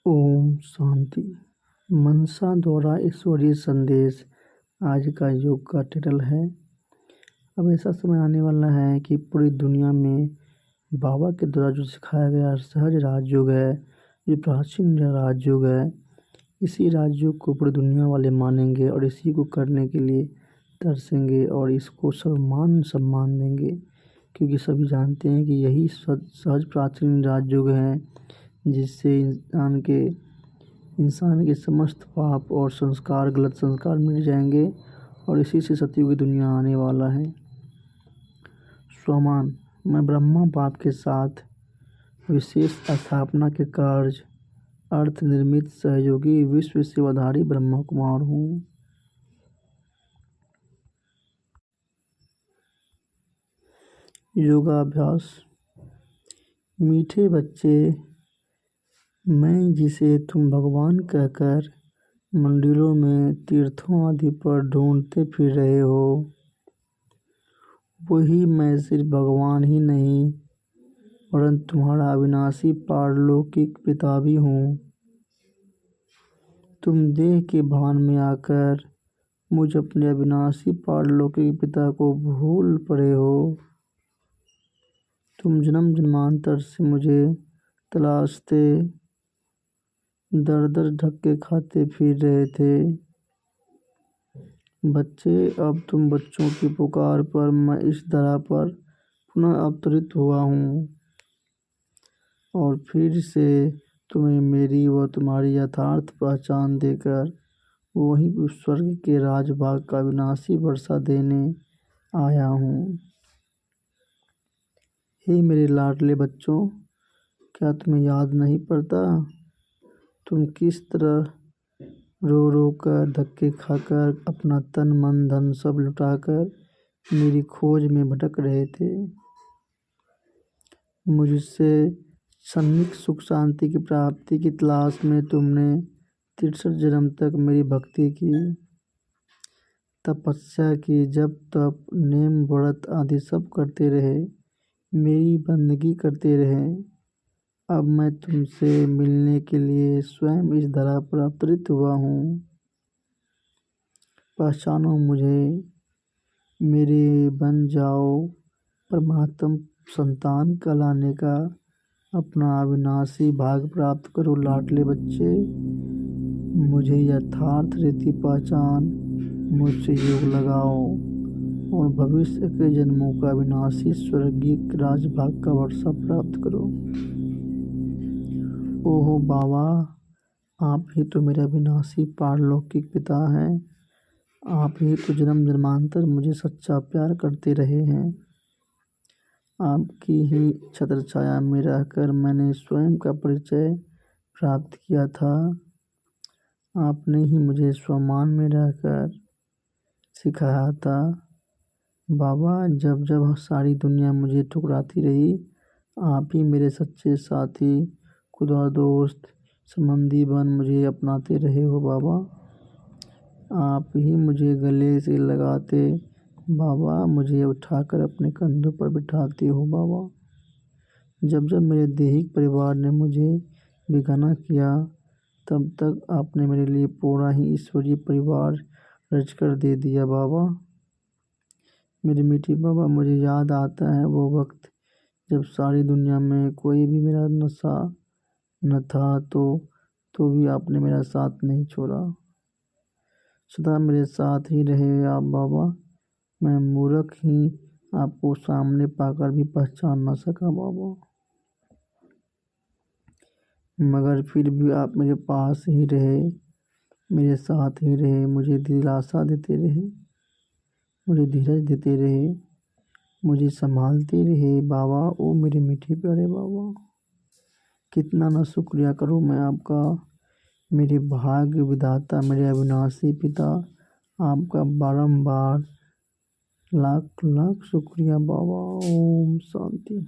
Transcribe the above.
ओम शांति। मनसा द्वारा ईश्वरीय संदेश। आज का योग का टाइटल है। अब ऐसा समय आने वाला है कि पूरी दुनिया में बाबा के द्वारा जो सिखाया गया सहज राजयोग है, जो प्राचीन राजयोग है, इसी राजयोग को पूरी दुनिया वाले मानेंगे और इसी को करने के लिए तरसेंगे और इसको मान सम्मान देंगे, क्योंकि सभी जानते हैं कि यही सहज प्राचीन राजयोग है जिससे इंसान के समस्त पाप और संस्कार, गलत संस्कार मिट जाएंगे और इसी से सतयुग की दुनिया आने वाला है। स्वमान: मैं ब्रह्मा बाप के साथ विशेष स्थापना के कार्य अर्थ निर्मित सहयोगी विश्व सेवाधारी ब्रह्मा कुमार हूँ। योगाभ्यास। मीठे बच्चे, मैं जिसे तुम भगवान कहकर मंदिरों में, तीर्थों आदि पर ढूंढते फिर रहे हो, वही मैं सिर्फ भगवान ही नहीं परंतु तुम्हारा अविनाशी पारलौकिक पिता भी हूँ। तुम देह के भान में आकर मुझ अपने अविनाशी पारलौकिक पिता को भूल पड़े हो। तुम जन्म जन्मांतर से मुझे तलाशते, दर दर धक्के खाते फिर रहे थे। बच्चे, अब तुम बच्चों की पुकार पर मैं इस धरा पर पुनः अवतरित हुआ हूँ और फिर से तुम्हें मेरी व तुम्हारी यथार्थ पहचान देकर वहीं स्वर्ग के राजभाग का विनाशी वर्षा देने आया हूँ। हे मेरे लाडले बच्चों, क्या तुम्हें याद नहीं पड़ता तुम किस तरह रो रो कर, धक्के खाकर, अपना तन मन धन सब लुटाकर मेरी खोज में भटक रहे थे। मुझसे क्षणिक सुख शांति की प्राप्ति की तलाश में तुमने 63 जन्म तक मेरी भक्ति की, तपस्या की, जप तप, नेम व्रत आदि सब करते रहे, मेरी बंदगी करते रहे। अब मैं तुमसे मिलने के लिए स्वयं इस धरा पर अवतरित हुआ हूँ। पहचानो मुझे, मेरे बन जाओ परमात्म संतान कहलाने का अपना अविनाशी भाग प्राप्त करो। लाडले बच्चे, मुझे यथार्थ रीति पहचान, मुझसे योग लगाओ और भविष्य के जन्मों का अविनाशी स्वर्गीय राजभाग का वर्षा प्राप्त करो। ओहो बाबा, आप ही तो मेरा विनाशी पारलौकिक पिता हैं। आप ही तो जन्म जन्मांतर मुझे सच्चा प्यार करते रहे हैं। आपकी ही छत्र छाया में रहकर मैंने स्वयं का परिचय प्राप्त किया था। आपने ही मुझे स्वमान में रहकर सिखाया था। बाबा, जब जब सारी दुनिया मुझे ठुकराती रही, आप ही मेरे सच्चे साथी, खुदा दोस्त, संबंधी बन मुझे अपनाते रहे हो। बाबा, आप ही मुझे गले से लगाते, बाबा मुझे उठाकर अपने कंधों पर बिठाते हो। बाबा, जब जब मेरे दैहिक परिवार ने मुझे बेगाना किया, तब तक आपने मेरे लिए पूरा ही ईश्वरीय परिवार रचकर दे दिया। बाबा, मेरे मीठे बाबा, मुझे याद आता है वो वक्त जब सारी दुनिया में कोई भी मेरा नशा न था, तो भी आपने मेरा साथ नहीं छोड़ा, सदा मेरे साथ ही रहे आप। बाबा, मैं मूर्ख ही आपको सामने पाकर भी पहचान न सका बाबा, मगर फिर भी आप मेरे पास ही रहे, मेरे साथ ही रहे, मुझे दिलासा देते रहे, मुझे धीरज देते रहे, मुझे संभालते रहे। बाबा, ओ मेरे मीठे प्यारे बाबा, कितना न शुक्रिया करूँ मैं आपका, मेरे भाग्य विधाता, मेरे अविनाशी पिता, आपका बारंबार लाख लाख शुक्रिया बाबा। ओम शांति।